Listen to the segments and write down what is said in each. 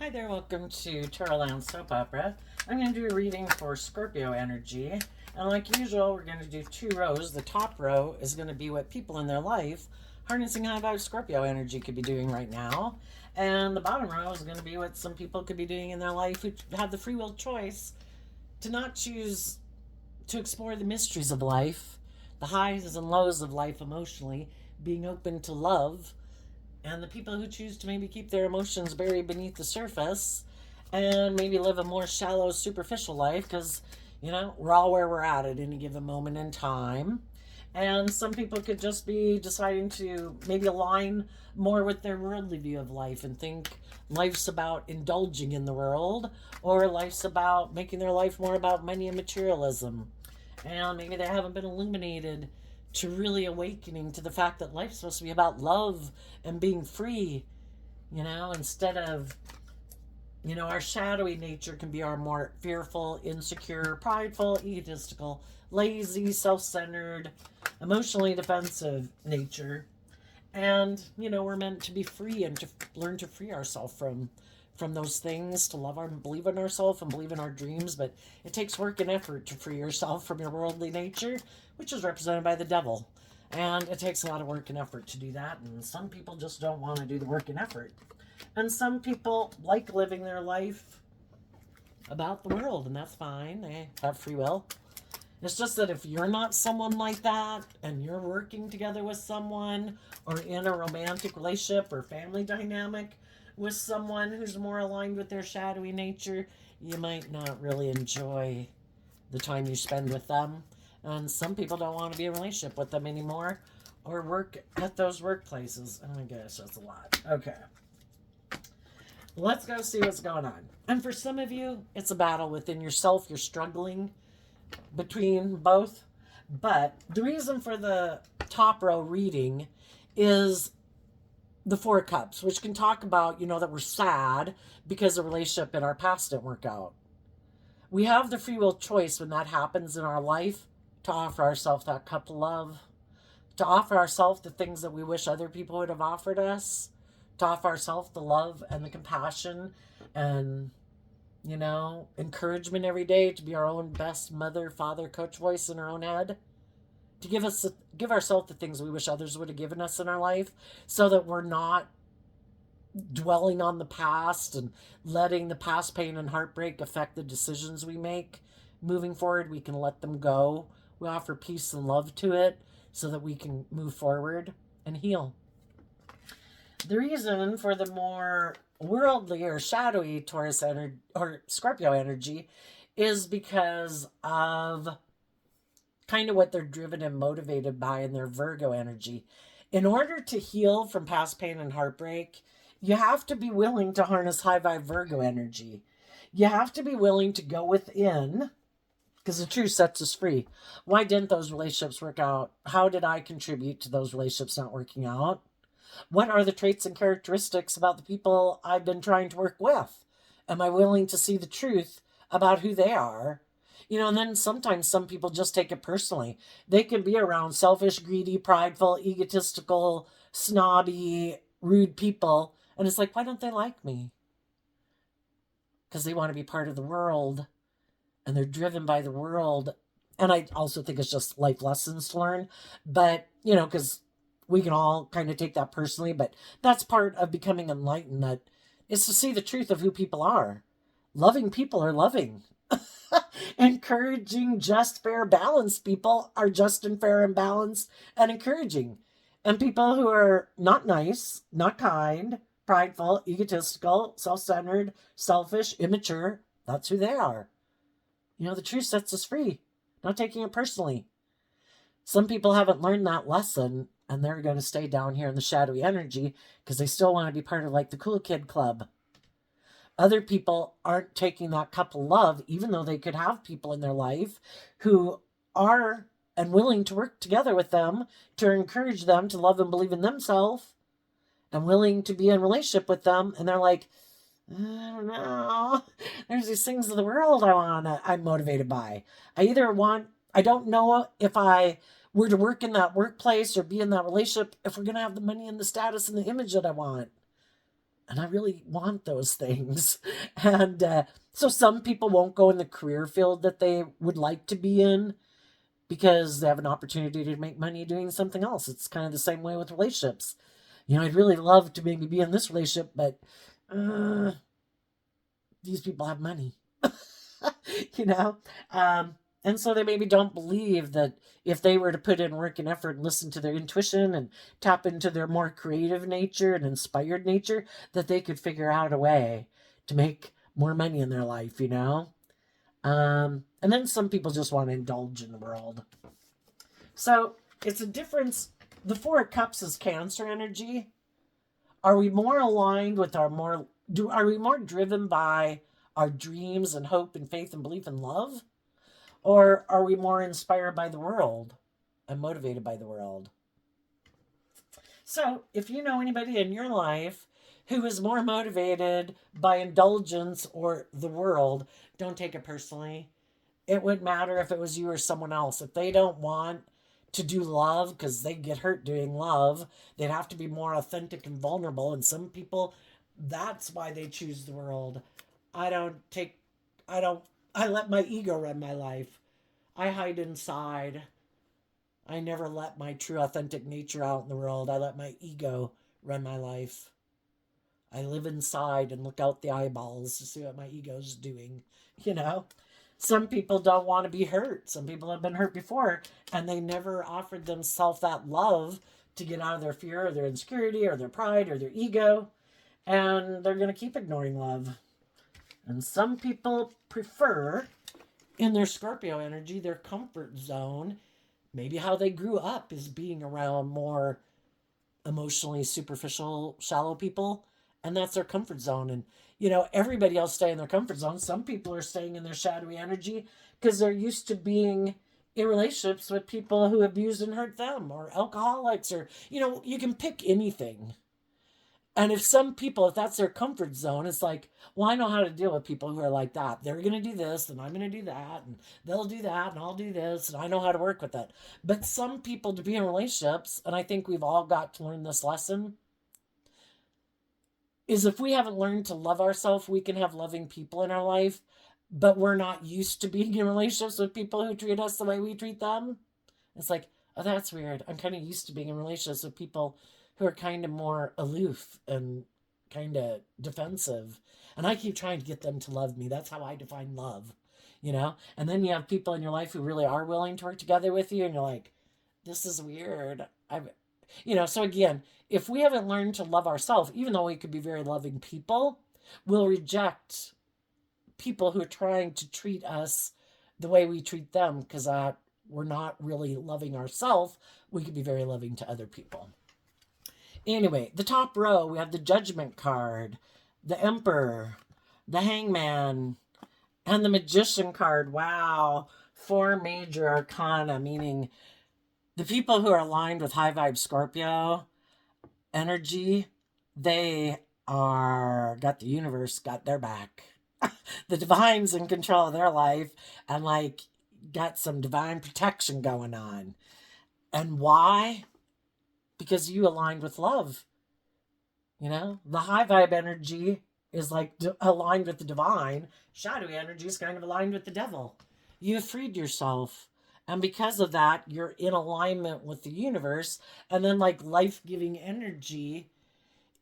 Hi there, welcome to Land Soap Opera. I'm going to do a reading for Scorpio energy. And like usual, we're going to do 2 rows. The top row is going to be what people in their life harnessing high vibe Scorpio energy could be doing right now. And the bottom row is going to be what some people could be doing in their life who have the free will choice to not choose to explore the mysteries of life, the highs and lows of life emotionally, being open to love, and the people who choose to maybe keep their emotions buried beneath the surface and maybe live a more shallow, superficial life because, we're all where we're at any given moment in time. And some people could just be deciding to maybe align more with their worldly view of life and think life's about indulging in the world, or life's about making their life more about money and materialism. And maybe they haven't been illuminated to really awakening to the fact that life's supposed to be about love and being free, instead of, our shadowy nature can be our more fearful, insecure, prideful, egotistical, lazy, self-centered, emotionally defensive nature. And, we're meant to be free and to learn to free ourselves from those things, to love our believe in ourselves and believe in our dreams. But it takes work and effort to free yourself from your worldly nature, which is represented by the devil. And it takes a lot of work and effort to do that. And some people just don't want to do the work and effort. And some people like living their life about the world, and that's fine. They have free will. It's just that if you're not someone like that and you're working together with someone or in a romantic relationship or family dynamic with someone who's more aligned with their shadowy nature, you might not really enjoy the time you spend with them. And some people don't want to be in a relationship with them anymore or work at those workplaces. Oh my gosh, that's a lot. Okay. Let's go see what's going on. And for some of you, it's a battle within yourself. You're struggling between both. But the reason for the top row reading is the 4 cups, which can talk about, that we're sad because the relationship in our past didn't work out. We have the free will choice when that happens in our life to offer ourselves that cup of love, to offer ourselves the things that we wish other people would have offered us, to offer ourselves the love and the compassion and, encouragement every day to be our own best mother, father, coach voice in our own head, to give ourselves the things we wish others would have given us in our life so that we're not dwelling on the past and letting the past pain and heartbreak affect the decisions we make. Moving forward, we can let them go. We offer peace and love to it so that we can move forward and heal. The reason for the more worldly or shadowy Taurus energy or Scorpio energy is because of kind of what they're driven and motivated by in their Virgo energy. In order to heal from past pain and heartbreak, you have to be willing to harness high vibe Virgo energy. You have to be willing to go within, because the truth sets us free. Why didn't those relationships work out? How did I contribute to those relationships not working out? What are the traits and characteristics about the people I've been trying to work with? Am I willing to see the truth about who they are? And then sometimes some people just take it personally. They can be around selfish, greedy, prideful, egotistical, snobby, rude people. And it's like, why don't they like me? Because they want to be part of the world and they're driven by the world. And I also think it's just life lessons to learn. But, because we can all kind of take that personally, but that's part of becoming enlightened, that is to see the truth of who people are. Loving people are loving. Encouraging just, fair, balanced people are just and fair and balanced and encouraging. And people who are not nice, not kind, prideful, egotistical, self-centered, selfish, immature, that's who they are. The truth sets us free, not taking it personally. Some people haven't learned that lesson, and they're going to stay down here in the shadowy energy because they still want to be part of like the cool kid club. Other people aren't taking that cup of love, even though they could have people in their life who are and willing to work together with them to encourage them to love and believe in themselves and willing to be in relationship with them. And they're like, I don't know. There's these things of the world I'm motivated by. I don't know if I were to work in that workplace or be in that relationship, if we're going to have the money and the status and the image that I want. And I really want those things. And so some people won't go in the career field that they would like to be in because they have an opportunity to make money doing something else. It's kind of the same way with relationships. I'd really love to maybe be in this relationship, but uh, these people have money, you know? And so they maybe don't believe that if they were to put in work and effort and listen to their intuition and tap into their more creative nature and inspired nature, that they could figure out a way to make more money in their life. And then some people just want to indulge in the world. So it's a difference. The Four of Cups is Cancer energy. Are we more aligned with are we more driven by our dreams and hope and faith and belief and love? Or are we more inspired by the world and motivated by the world? So if you know anybody in your life who is more motivated by indulgence or the world, don't take it personally. It wouldn't matter if it was you or someone else. If they don't want to do love because they get hurt doing love, they'd have to be more authentic and vulnerable. And some people, that's why they choose the world. I let my ego run my life. I hide inside. I never let my true authentic nature out in the world. I let my ego run my life. I live inside and look out the eyeballs to see what my ego's doing, you know? Some people don't want to be hurt. Some people have been hurt before, and they never offered themselves that love to get out of their fear or their insecurity or their pride or their ego, and they're going to keep ignoring love. And some people prefer, in their Scorpio energy, their comfort zone. Maybe how they grew up is being around more emotionally superficial, shallow people, and that's their comfort zone. And everybody else stay in their comfort zone. Some people are staying in their shadowy energy because they're used to being in relationships with people who abuse and hurt them, or alcoholics, or you can pick anything. And if that's their comfort zone, it's like, well, I know how to deal with people who are like that. They're going to do this, and I'm going to do that, and they'll do that, and I'll do this, and I know how to work with it. But some people, to be in relationships, and I think we've all got to learn this lesson, is if we haven't learned to love ourselves, we can have loving people in our life, but we're not used to being in relationships with people who treat us the way we treat them. It's like, oh, that's weird. I'm kind of used to being in relationships with people who are kind of more aloof and kind of defensive. And I keep trying to get them to love me. That's how I define love, And then you have people in your life who really are willing to work together with you, and you're like, this is weird. So again, if we haven't learned to love ourselves, even though we could be very loving people, we'll reject people who are trying to treat us the way we treat them because we're not really loving ourselves. We could be very loving to other people. Anyway, the top row, we have the Judgment card, the Emperor, the Hangman, and the Magician card. Wow. 4 major arcana, meaning the people who are aligned with high vibe Scorpio energy, they got the universe, got their back. The divine's in control of their life and got some divine protection going on. And why? Because you aligned with love. The high vibe energy is aligned with the divine. Shadowy energy is kind of aligned with the devil. You freed yourself. And because of that, you're in alignment with the universe. And then life-giving energy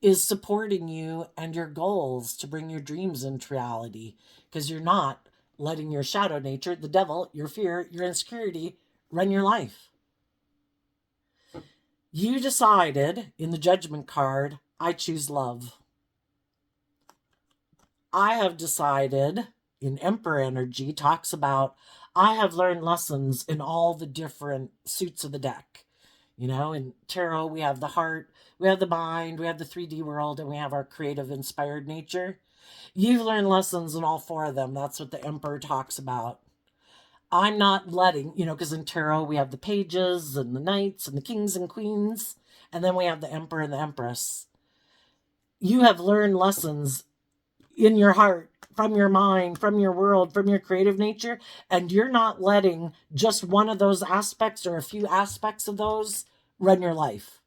is supporting you and your goals to bring your dreams into reality. Because you're not letting your shadow nature, the devil, your fear, your insecurity, run your life. You decided in the Judgment card, I choose love. I have decided in Emperor energy, talks about, I have learned lessons in all the different suits of the deck. In tarot, we have the heart, we have the mind, we have the 3D world, and we have our creative, inspired nature. You've learned lessons in all 4 of them. That's what the Emperor talks about. I'm not letting, because in tarot we have the pages and the knights and the kings and queens, and then we have the Emperor and the Empress. You have learned lessons in your heart, from your mind, from your world, from your creative nature, and you're not letting just one of those aspects or a few aspects of those run your life.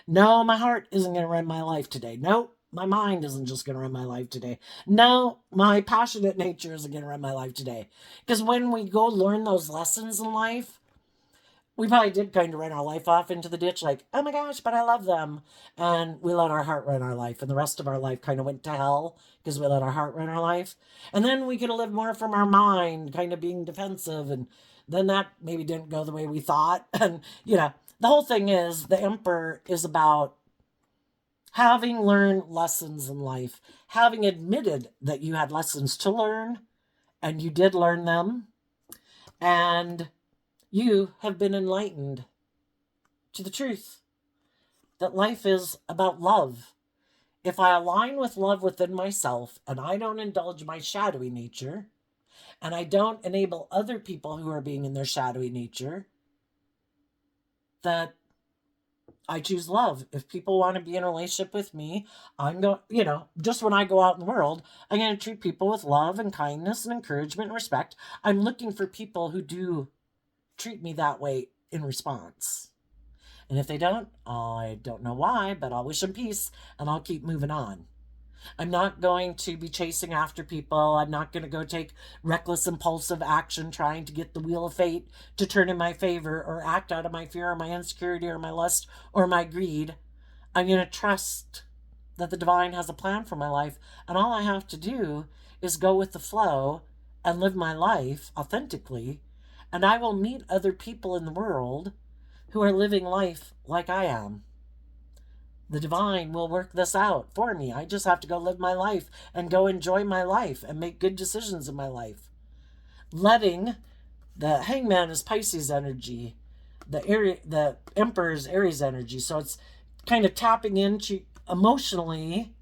No, my heart isn't going to run my life today. Nope, my mind isn't just going to run my life today. No, my passionate nature isn't going to run my life today. Because when we go learn those lessons in life, we probably did kind of run our life off into the ditch, like, oh my gosh, but I love them. And we let our heart run our life. And the rest of our life kind of went to hell because we let our heart run our life. And then we could have lived more from our mind, kind of being defensive. And then that maybe didn't go the way we thought. And, the whole thing is the Emperor is about having learned lessons in life, having admitted that you had lessons to learn, and you did learn them, and you have been enlightened to the truth that life is about love. If I align with love within myself, and I don't indulge my shadowy nature, and I don't enable other people who are being in their shadowy nature, that I choose love. If people want to be in a relationship with me, I'm going, just when I go out in the world, I'm going to treat people with love and kindness and encouragement and respect. I'm looking for people who do treat me that way in response. And if they don't, I don't know why, but I'll wish them peace and I'll keep moving on. I'm not going to be chasing after people. I'm not going to go take reckless, impulsive action trying to get the wheel of fate to turn in my favor or act out of my fear or my insecurity or my lust or my greed. I'm going to trust that the divine has a plan for my life, and all I have to do is go with the flow and live my life authentically, and I will meet other people in the world who are living life like I am. The divine will work this out for me. I just have to go live my life and go enjoy my life and make good decisions in my life. Letting the Hangman is Pisces energy, the Emperor's Aries energy. So it's kind of tapping into emotionally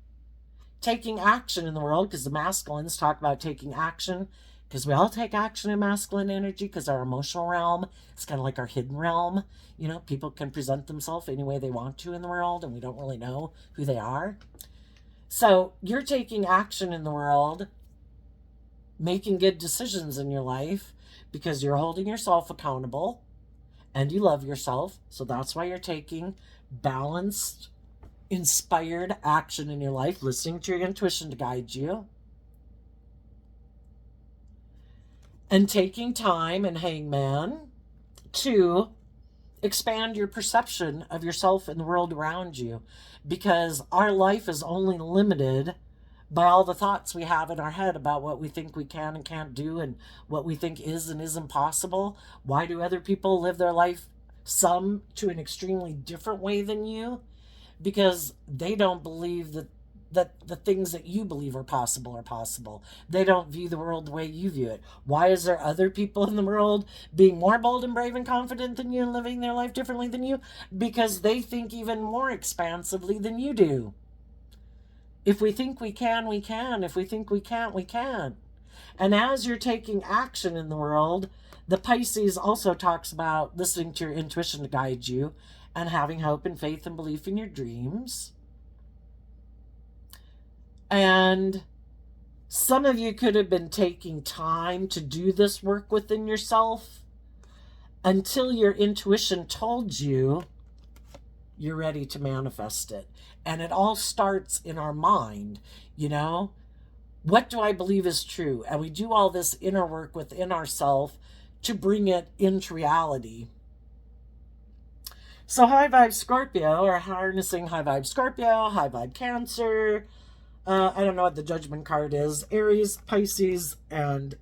taking action in the world, because the masculines talk about taking action, because we all take action in masculine energy, because our emotional realm is kind of like our hidden realm. People can present themselves any way they want to in the world, and we don't really know who they are. So you're taking action in the world, making good decisions in your life, because you're holding yourself accountable, and you love yourself. So that's why you're taking balanced, inspired action in your life, listening to your intuition to guide you, and taking time and Hangman to expand your perception of yourself and the world around you, because our life is only limited by all the thoughts we have in our head about what we think we can and can't do and what we think is and isn't possible. Why do other people live their life, some to an extremely different way than you? Because they don't believe that the things that you believe are possible. They don't view the world the way you view it. Why is there other people in the world being more bold and brave and confident than you and living their life differently than you? Because they think even more expansively than you do. If we think we can, we can. If we think we can't, we can't. And as you're taking action in the world, the Pisces also talks about listening to your intuition to guide you and having hope and faith and belief in your dreams. And some of you could have been taking time to do this work within yourself until your intuition told you you're ready to manifest it. And it all starts in our mind, What do I believe is true? And we do all this inner work within ourselves to bring it into reality. So high vibe Scorpio, or harnessing high vibe Scorpio, high vibe Cancer, I don't know what the judgment card is, Aries, Pisces, and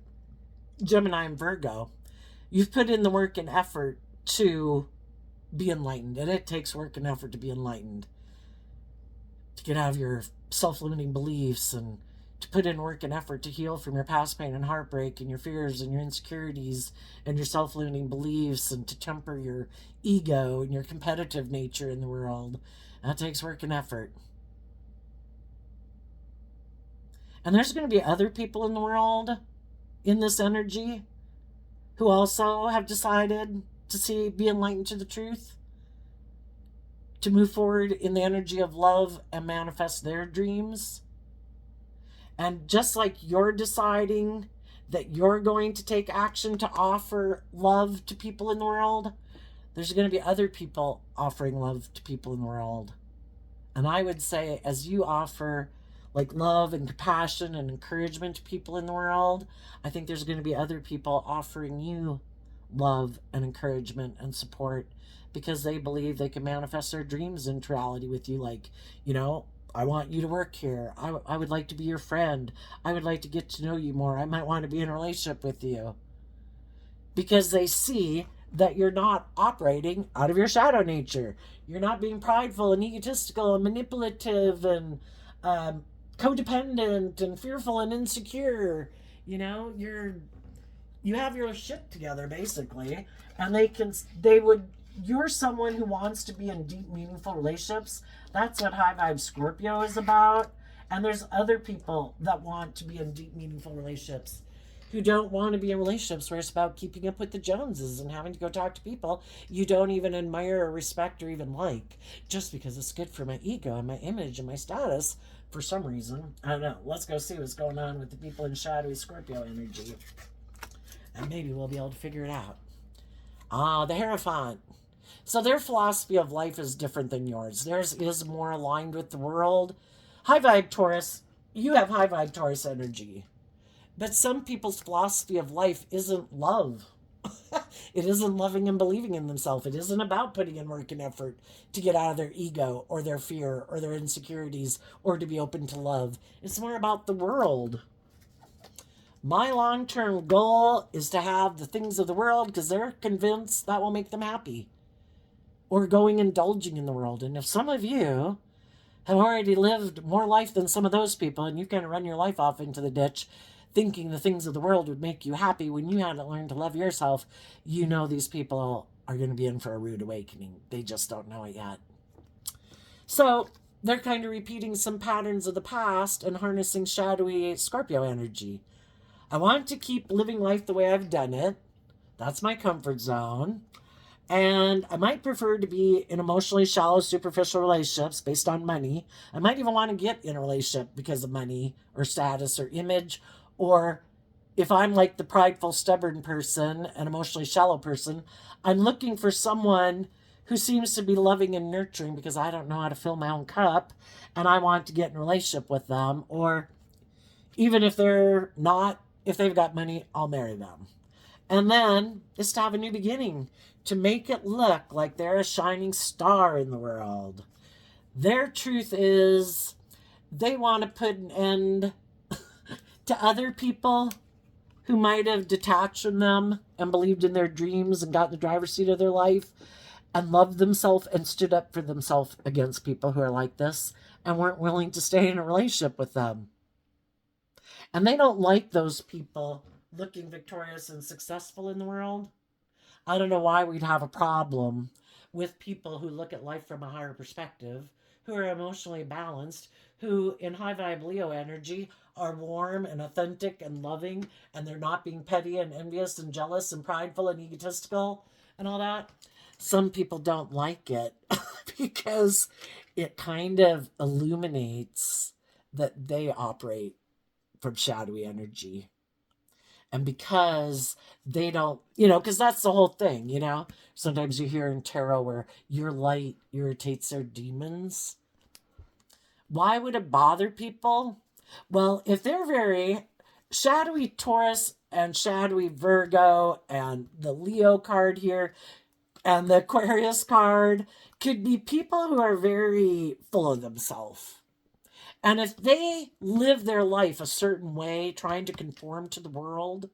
Gemini and Virgo. You've put in the work and effort to be enlightened, and it takes work and effort to be enlightened. To get out of your self-limiting beliefs, and to put in work and effort to heal from your past pain and heartbreak and your fears and your insecurities and your self-limiting beliefs, and to temper your ego and your competitive nature in the world. That takes work and effort. And there's going to be other people in the world in this energy who also have decided to be enlightened to the truth, to move forward in the energy of love and manifest their dreams. And just like you're deciding that you're going to take action to offer love to people in the world, there's going to be other people offering love to people in the world. And I would say, as you offer like love and compassion and encouragement to people in the world, I think there's going to be other people offering you love and encouragement and support because they believe they can manifest their dreams into reality with you. Like, you know, I want you to work here. I would like to be your friend. I would like to get to know you more. I might want to be in a relationship with you. Because they see that you're not operating out of your shadow nature. You're not being prideful and egotistical and manipulative and codependent and fearful and insecure. You know, you have your shit together basically, and they would. You're someone who wants to be in deep, meaningful relationships. That's what High Vibe Scorpio is about. And there's other people that want to be in deep, meaningful relationships who don't want to be in relationships where it's about keeping up with the Joneses and having to go talk to people you don't even admire or respect or even like just because it's good for my ego and my image and my status for some reason. I don't know. Let's go see what's going on with the people in shadowy Scorpio energy. And maybe we'll be able to figure it out. The Hierophant. So their philosophy of life is different than yours. Theirs is more aligned with the world. High Vibe Taurus, you have High Vibe Taurus energy. But some people's philosophy of life isn't love. It isn't loving and believing in themselves. It isn't about putting in work and effort to get out of their ego or their fear or their insecurities or to be open to love. It's more about the world. My long-term goal is to have the things of the world because they're convinced that will make them happy. Or going indulging in the world. And if some of you have already lived more life than some of those people and you've kind of run your life off into the ditch thinking the things of the world would make you happy when you had to learn to love yourself, you know these people are going to be in for a rude awakening. They just don't know it yet. So they're kind of repeating some patterns of the past and harnessing shadowy Scorpio energy. I want to keep living life the way I've done it. That's my comfort zone. And I might prefer to be in emotionally shallow, superficial relationships based on money. I might even want to get in a relationship because of money or status or image. Or if I'm like the prideful, stubborn person, an emotionally shallow person, I'm looking for someone who seems to be loving and nurturing because I don't know how to fill my own cup and I want to get in a relationship with them. Or even if they're not, if they've got money, I'll marry them. And then it's to have a new beginning, to make it look like they're a shining star in the world. Their truth is they want to put an end to other people who might have detached from them and believed in their dreams and got in the driver's seat of their life and loved themselves and stood up for themselves against people who are like this and weren't willing to stay in a relationship with them. And they don't like those people looking victorious and successful in the world. I don't know why we'd have a problem with people who look at life from a higher perspective, who are emotionally balanced, who in High Vibe Leo energy are warm and authentic and loving, and they're not being petty and envious and jealous and prideful and egotistical and all that. Some people don't like it because it kind of illuminates that they operate from shadowy energy. And because they don't, because that's the whole thing, Sometimes you hear in tarot where your light irritates their demons. Why would it bother people? Well, if they're very shadowy Taurus and shadowy Virgo and the Leo card here and the Aquarius card could be people who are very full of themselves. And if they live their life a certain way, trying to conform to the world,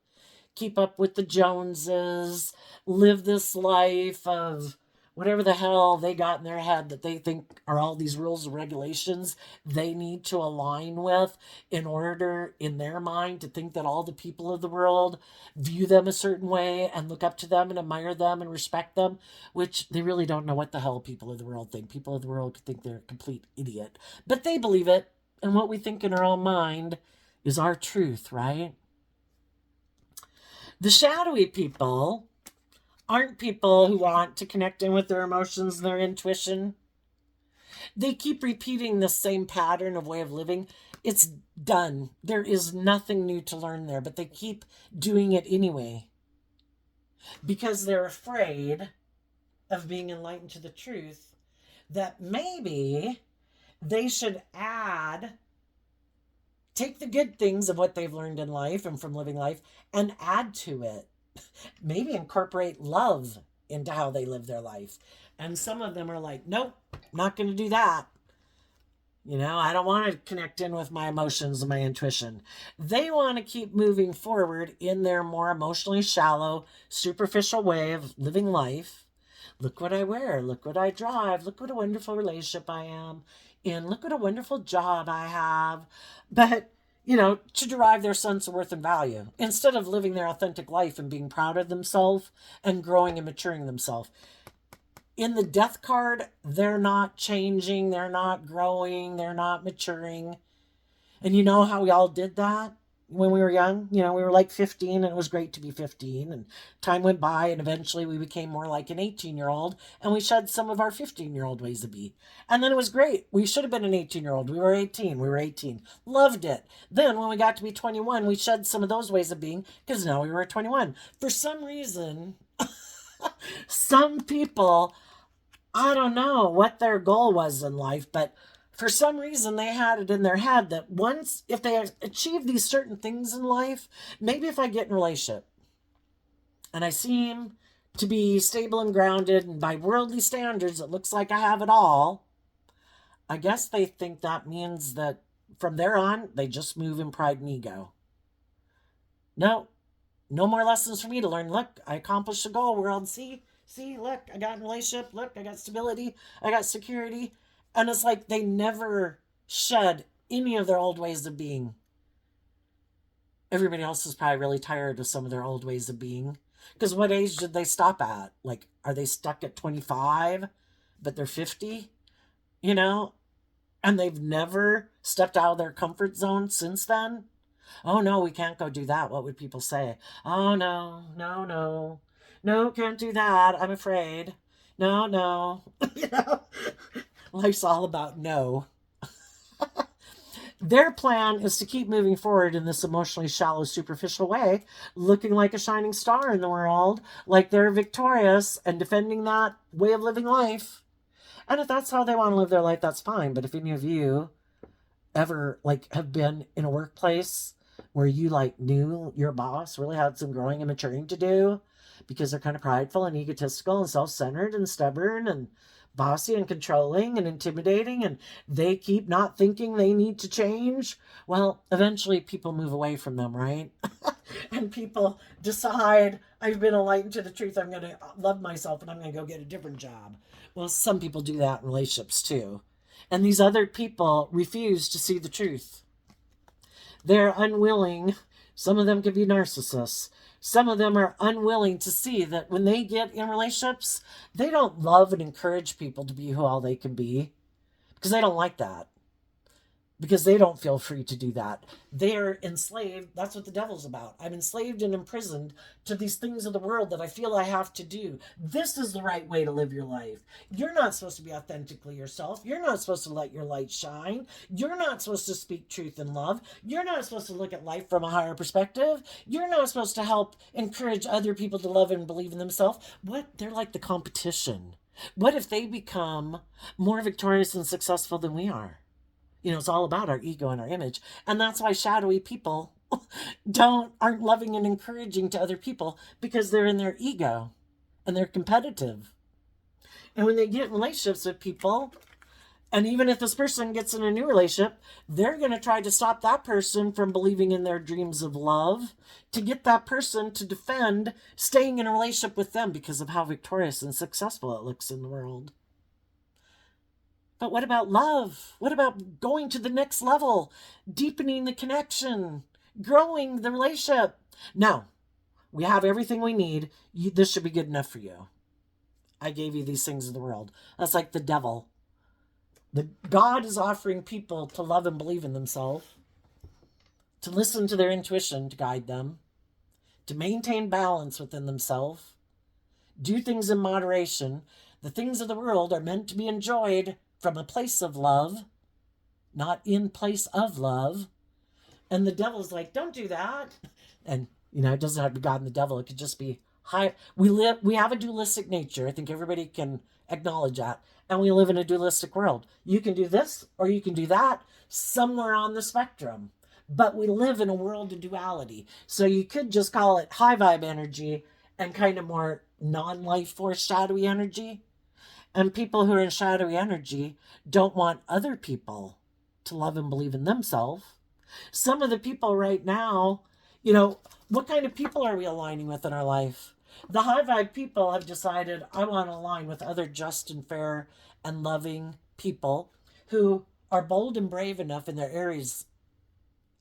keep up with the Joneses, live this life of whatever the hell they got in their head that they think are all these rules and regulations they need to align with in order, in their mind, to think that all the people of the world view them a certain way and look up to them and admire them and respect them, which they really don't know what the hell people of the world think. People of the world think they're a complete idiot, but they believe it. And what we think in our own mind is our truth, right? The shadowy people aren't people who want to connect in with their emotions and their intuition. They keep repeating the same pattern of way of living. It's done. There is nothing new to learn there, but they keep doing it anyway because they're afraid of being enlightened to the truth that maybe They should take the good things of what they've learned in life and from living life and add to it. Maybe incorporate love into how they live their life. And some of them are like, nope, not going to do that. I don't want to connect in with my emotions and my intuition. They want to keep moving forward in their more emotionally shallow, superficial way of living life. Look what I wear. Look what I drive. Look what a wonderful relationship I am in. Look what a wonderful job I have. But, to derive their sense of worth and value instead of living their authentic life and being proud of themselves and growing and maturing themselves. In the death card, they're not changing, they're not growing, they're not maturing. And you know how we all did that when we were young? We were like 15 and it was great to be 15. And time went by and eventually we became more like an 18-year-old and we shed some of our 15-year-old ways to be. And then it was great. We should have been an 18-year-old. We were 18. We were 18. Loved it. Then when we got to be 21, we shed some of those ways of being because now we were 21. For some reason, some people, I don't know what their goal was in life, but for some reason they had it in their head that once, if they achieve these certain things in life, maybe if I get in a relationship and I seem to be stable and grounded and by worldly standards, it looks like I have it all. I guess they think that means that from there on, they just move in pride and ego. No more lessons for me to learn. Look, I accomplished the goal, world. See, look, I got in a relationship. Look, I got stability. I got security. And it's like they never shed any of their old ways of being. Everybody else is probably really tired of some of their old ways of being. Because what age did they stop at? Like, are they stuck at 25, but they're 50? And they've never stepped out of their comfort zone since then? Oh, no, we can't go do that. What would people say? Oh, no. No, can't do that. I'm afraid. No. Life's all about no. Their plan is to keep moving forward in this emotionally shallow, superficial way, looking like a shining star in the world, like they're victorious and defending that way of living life. And if that's how they want to live their life, that's fine. But if any of you ever have been in a workplace where you knew your boss really had some growing and maturing to do because they're kind of prideful and egotistical and self-centered and stubborn and bossy and controlling and intimidating, and they keep not thinking they need to change, well, eventually people move away from them, right? And people decide, I've been enlightened to the truth, I'm going to love myself and I'm going to go get a different job. Well, some people do that in relationships too. And these other people refuse to see the truth. They're unwilling. Some of them could be narcissists. Some of them are unwilling to see that when they get in relationships, they don't love and encourage people to be who all they can be because they don't like that. Because they don't feel free to do that. They're enslaved. That's what the devil's about. I'm enslaved and imprisoned to these things of the world that I feel I have to do. This is the right way to live your life. You're not supposed to be authentically yourself. You're not supposed to let your light shine. You're not supposed to speak truth and love. You're not supposed to look at life from a higher perspective. You're not supposed to help encourage other people to love and believe in themselves. What? They're like the competition. What if they become more victorious and successful than we are? It's all about our ego and our image. And that's why shadowy people aren't loving and encouraging to other people because they're in their ego and they're competitive. And when they get in relationships with people, and even if this person gets in a new relationship, they're going to try to stop that person from believing in their dreams of love to get that person to defend staying in a relationship with them because of how victorious and successful it looks in the world. But what about love? What about going to the next level, deepening the connection, growing the relationship? No, we have everything we need. This should be good enough for you. I gave you these things of the world. That's like the devil. God is offering people to love and believe in themselves, to listen to their intuition to guide them, to maintain balance within themselves, do things in moderation. The things of the world are meant to be enjoyed from a place of love, not in place of love. And the devil's like, don't do that. And, it doesn't have to be God and the devil. It could just be high. We have a dualistic nature. I think everybody can acknowledge that. And we live in a dualistic world. You can do this or you can do that, somewhere on the spectrum. But we live in a world of duality. So you could just call it high vibe energy and kind of more non life force shadowy energy. And people who are in shadowy energy don't want other people to love and believe in themselves. Some of the people right now, what kind of people are we aligning with in our life? The high vibe people have decided, I want to align with other just and fair and loving people who are bold and brave enough in their Aries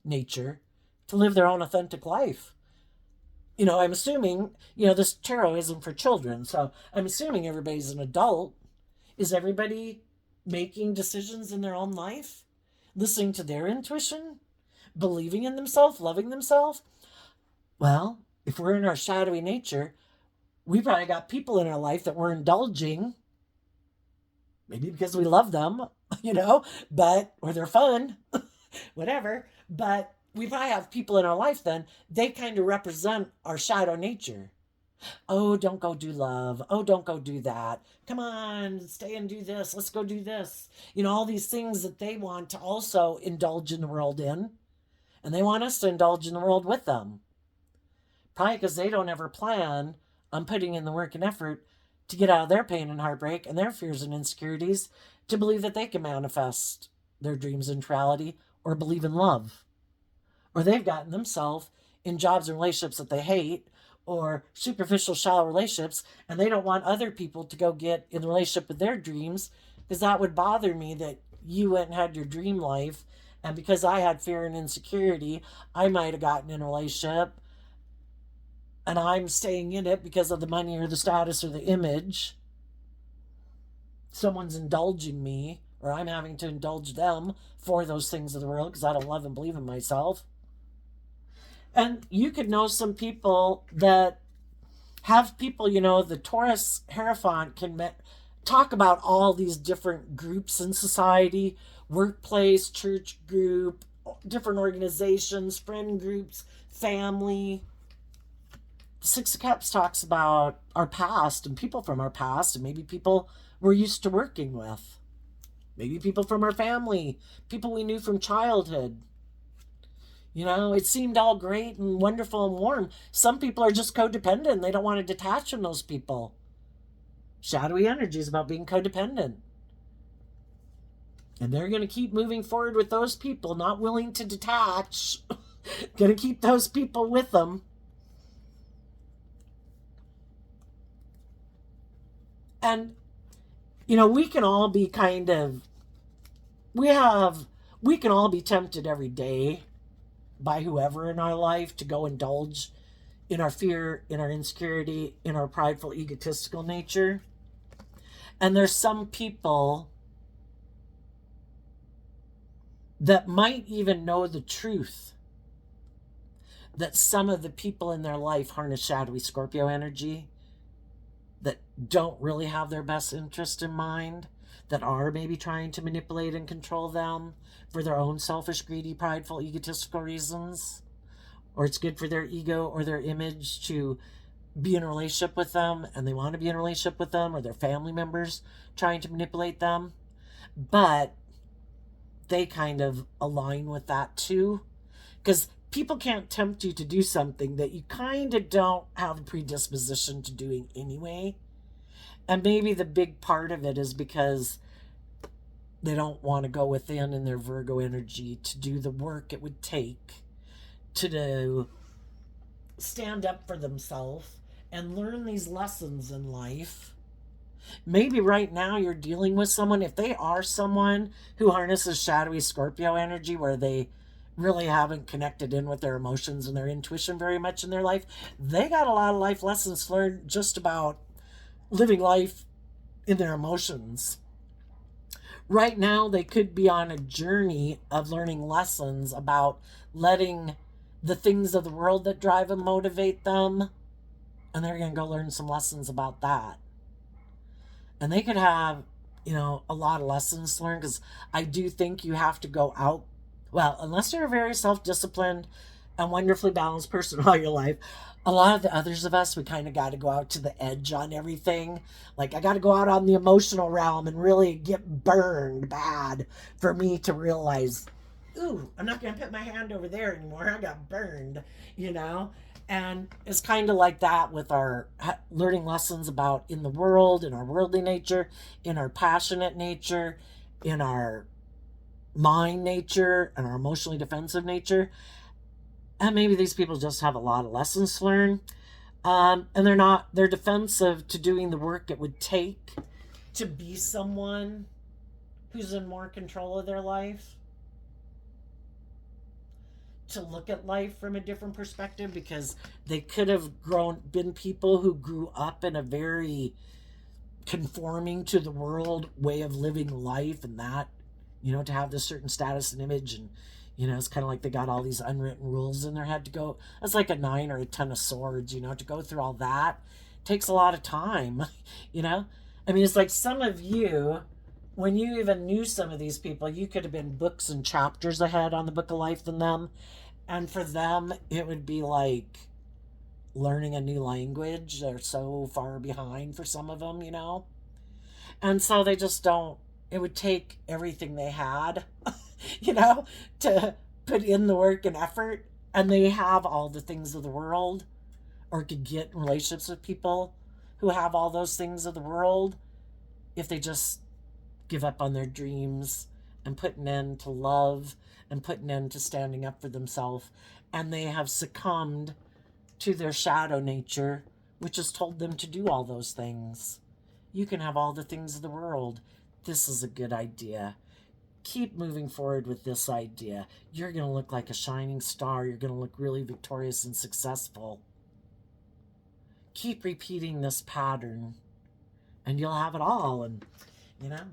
nature to live their own authentic life. I'm assuming, this tarot isn't for children, so I'm assuming everybody's an adult. Is everybody making decisions in their own life? Listening to their intuition? Believing in themselves? Loving themselves? Well, if we're in our shadowy nature, we probably got people in our life that we're indulging, maybe because we love them, or they're fun, whatever. But we probably have people in our life then, they kind of represent our shadow nature. Oh, don't go do love. Oh, don't go do that. Come on, stay and do this. Let's go do this. All these things that they want to also indulge in the world in. And they want us to indulge in the world with them. Probably because they don't ever plan on putting in the work and effort to get out of their pain and heartbreak and their fears and insecurities to believe that they can manifest their dreams into reality or believe in love. Or they've gotten themselves in jobs and relationships that they hate or superficial, shallow relationships, and they don't want other people to go get in the relationship with their dreams, because that would bother me that you went and had your dream life, and because I had fear and insecurity, I might have gotten in a relationship, and I'm staying in it because of the money or the status or the image. Someone's indulging me, or I'm having to indulge them for those things of the world because I don't love and believe in myself. And you could know some people that have people, the Taurus Hierophant can talk about all these different groups in society, workplace, church group, different organizations, friend groups, family. The Six of Cups talks about our past and people from our past and maybe people we're used to working with. Maybe people from our family, people we knew from childhood. It seemed all great and wonderful and warm. Some people are just codependent. They don't want to detach from those people. Shadowy energy is about being codependent. And they're going to keep moving forward with those people, not willing to detach. Going to keep those people with them. And, we can all be we can all be tempted every day by whoever in our life to go indulge in our fear, in our insecurity, in our prideful, egotistical nature. And there's some people that might even know the truth that some of the people in their life harness shadowy Scorpio energy, that don't really have their best interest in mind, that are maybe trying to manipulate and control them for their own selfish, greedy, prideful, egotistical reasons. Or it's good for their ego or their image to be in a relationship with them, and they want to be in a relationship with them, or their family members trying to manipulate them. But they kind of align with that too. Because people can't tempt you to do something that you kind of don't have a predisposition to doing anyway. And maybe the big part of it is because they don't want to go within in their Virgo energy to do the work it would take to stand up for themselves and learn these lessons in life. Maybe right now you're dealing with someone, if they are someone who harnesses shadowy Scorpio energy where they really haven't connected in with their emotions and their intuition very much in their life, they got a lot of life lessons learned just about living life in their emotions. Right now, they could be on a journey of learning lessons about letting the things of the world that drive them motivate them, and they're going to go learn some lessons about that. And they could have, a lot of lessons learned, because I do think you have to go out. Well, unless you're very self-disciplined, a wonderfully balanced person all your life. A lot of the others of us, we kind of got to go out to the edge on everything. Like, I got to go out on the emotional realm and really get burned bad for me to realize, ooh, I'm not going to put my hand over there anymore. I got burned, you know? And it's kind of like that with our learning lessons about in the world, in our worldly nature, in our passionate nature, in our mind nature, and our emotionally defensive nature. And maybe these people just have a lot of lessons to learn. And they're defensive to doing the work it would take to be someone who's in more control of their life, to look at life from a different perspective, because they could have been people who grew up in a very conforming to the world way of living life, and that, to have this certain status and image, and it's kind of like they got all these unwritten rules in their head to go. It's like a 9 or a 10 of swords, to go through all that takes a lot of time. I mean, it's like some of you, when you even knew some of these people, you could have been books and chapters ahead on the book of life than them. And for them, it would be like learning a new language. They're so far behind for some of them, And so they just don't, it would take everything they had, to put in the work and effort. And they have all the things of the world, or could get in relationships with people who have all those things of the world if they just give up on their dreams and put an end to love and put an end to standing up for themselves. And they have succumbed to their shadow nature, which has told them to do all those things. You can have all the things of the world. This is a good idea. Keep moving forward with this idea. You're going to look like a shining star. You're going to look really victorious and successful. Keep repeating this pattern, and you'll have it all. And,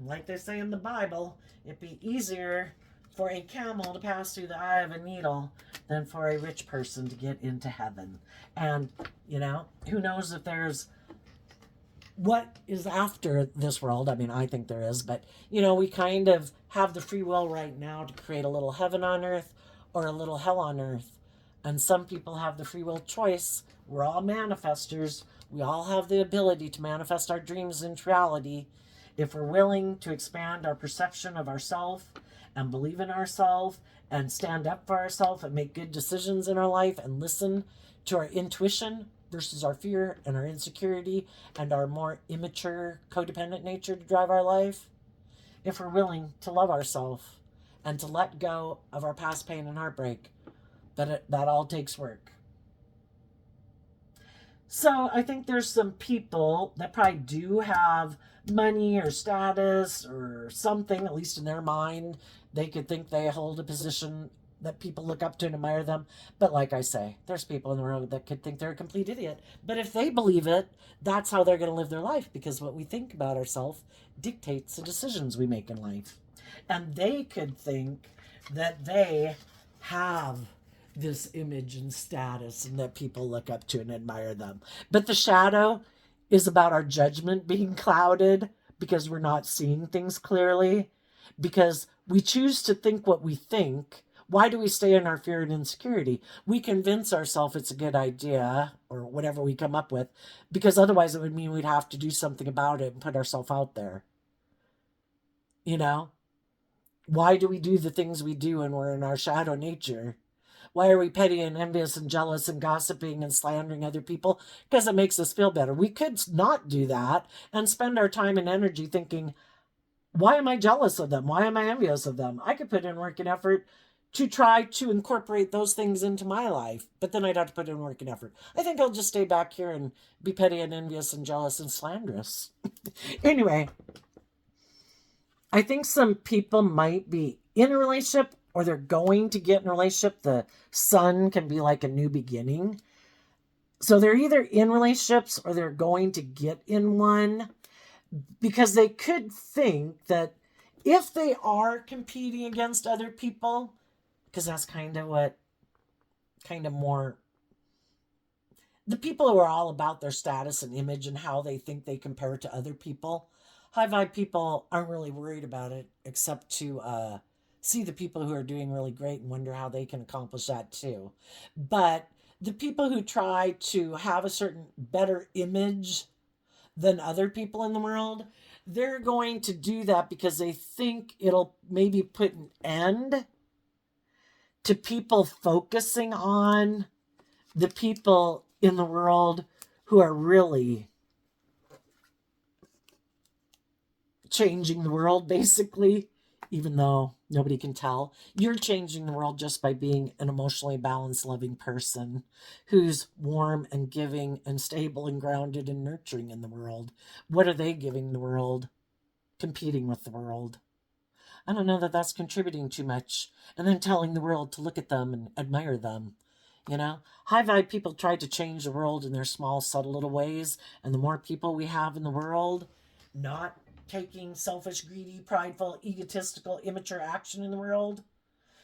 like they say in the Bible, it'd be easier for a camel to pass through the eye of a needle than for a rich person to get into heaven. And, who knows if there's what is after this world. I mean, I think there is, but, we kind of have the free will right now to create a little heaven on earth or a little hell on earth. And some people have the free will choice. We're all manifestors. We all have the ability to manifest our dreams into reality if we're willing to expand our perception of ourselves and believe in ourselves and stand up for ourselves and make good decisions in our life and listen to our intuition versus our fear and our insecurity and our more immature codependent nature to drive our life. If we're willing to love ourselves and to let go of our past pain and heartbreak, that all takes work. So I think there's some people that probably do have money or status or something, at least in their mind. They could think they hold a position that people look up to and admire them. But like I say, there's people in the world that could think they're a complete idiot. But if they believe it, that's how they're going to live their life, because what we think about ourselves dictates the decisions we make in life. And they could think that they have this image and status and that people look up to and admire them. But the shadow is about our judgment being clouded because we're not seeing things clearly, because we choose to think what we think. Why do we stay in our fear and insecurity? We convince ourselves it's a good idea or whatever we come up with, because otherwise it would mean we'd have to do something about it and put ourselves out there. Why do we do the things we do when we're in our shadow nature? Why are we petty and envious and jealous and gossiping and slandering other people? Because it makes us feel better. We could not do that and spend our time and energy thinking, why am I jealous of them? Why am I envious of them? I could put in work and effort to try to incorporate those things into my life, but then I'd have to put in work and effort. I think I'll just stay back here and be petty and envious and jealous and slanderous. Anyway, I think some people might be in a relationship, or they're going to get in a relationship. The sun can be like a new beginning. So they're either in relationships or they're going to get in one, because they could think that if they are competing against other people, because that's kind of more, the people who are all about their status and image and how they think they compare to other people. High vibe people aren't really worried about it, except to see the people who are doing really great and wonder how they can accomplish that too. But the people who try to have a certain better image than other people in the world, they're going to do that because they think it'll maybe put an end to people focusing on the people in the world who are really changing the world, basically, even though nobody can tell. You're changing the world just by being an emotionally balanced, loving person who's warm and giving and stable and grounded and nurturing in the world. What are they giving the world? Competing with the world. I don't know that that's contributing too much. And then telling the world to look at them and admire them. You know, high vibe people try to change the world in their small, subtle little ways. And the more people we have in the world, not taking selfish, greedy, prideful, egotistical, immature action in the world,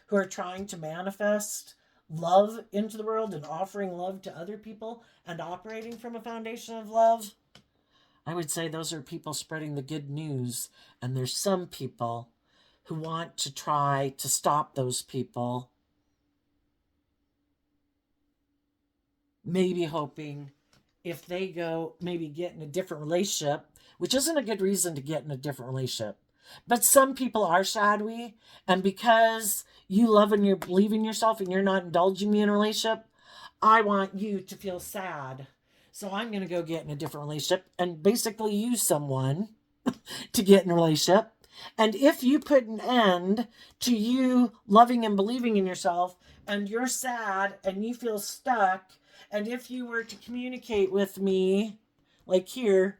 who are trying to manifest love into the world and offering love to other people and operating from a foundation of love, I would say those are people spreading the good news. And there's some people who want to try to stop those people, maybe hoping if they go maybe get in a different relationship, which isn't a good reason to get in a different relationship. But some people are shadowy, and because you love and you believe in yourself and you're not indulging me in a relationship, I want you to feel sad. So I'm going to go get in a different relationship and basically use someone to get in a relationship. And if you put an end to you loving and believing in yourself and you're sad and you feel stuck, and if you were to communicate with me, like here,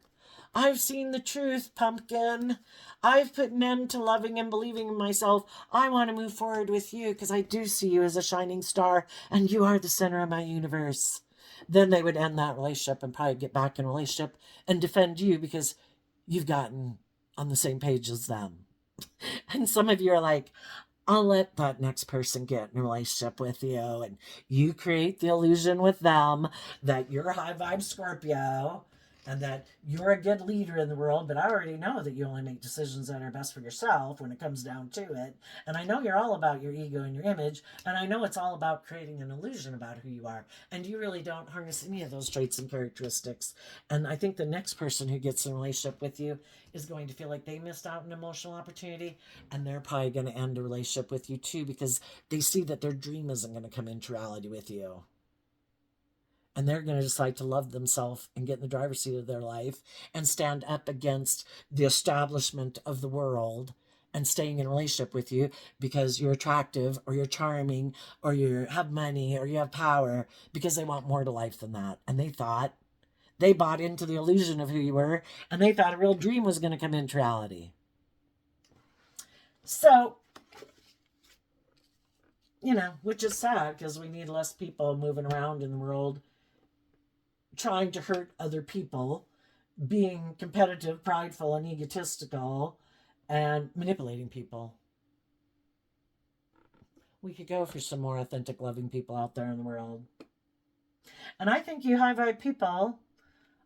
I've seen the truth, pumpkin. I've put an end to loving and believing in myself. I want to move forward with you because I do see you as a shining star and you are the center of my universe. Then they would end that relationship and probably get back in a relationship and defend you because you've gotten on the same page as them. And some of you are like, I'll let that next person get in a relationship with you, and you create the illusion with them that you're a high vibe Scorpio and that you're a good leader in the world. But I already know that you only make decisions that are best for yourself when it comes down to it. And I know you're all about your ego and your image. And I know it's all about creating an illusion about who you are. And you really don't harness any of those traits and characteristics. And I think the next person who gets in a relationship with you is going to feel like they missed out on an emotional opportunity, and they're probably going to end a relationship with you too because they see that their dream isn't going to come into reality with you. And they're going to decide to love themselves and get in the driver's seat of their life and stand up against the establishment of the world and staying in a relationship with you because you're attractive or you're charming or you have money or you have power, because they want more to life than that. And they bought into the illusion of who you were, and they thought a real dream was going to come into reality. So, which is sad because we need less people moving around in the world trying to hurt other people, being competitive, prideful, and egotistical, and manipulating people. We could go for some more authentic, loving people out there in the world. And I think you high vibe people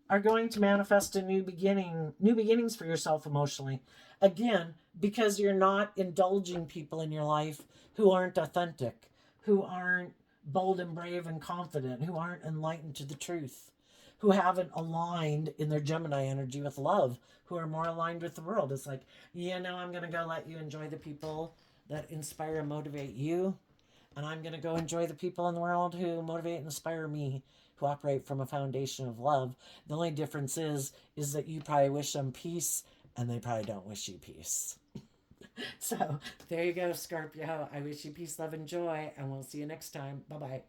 are going to manifest a new beginnings for yourself emotionally. Again, because you're not indulging people in your life who aren't authentic, who aren't bold and brave and confident, who aren't enlightened to the truth, who haven't aligned in their Gemini energy with love, who are more aligned with the world. It's like, I'm going to go let you enjoy the people that inspire and motivate you. And I'm going to go enjoy the people in the world who motivate and inspire me, who operate from a foundation of love. The only difference is that you probably wish them peace and they probably don't wish you peace. So there you go, Scorpio. I wish you peace, love, and joy, and we'll see you next time. Bye-bye.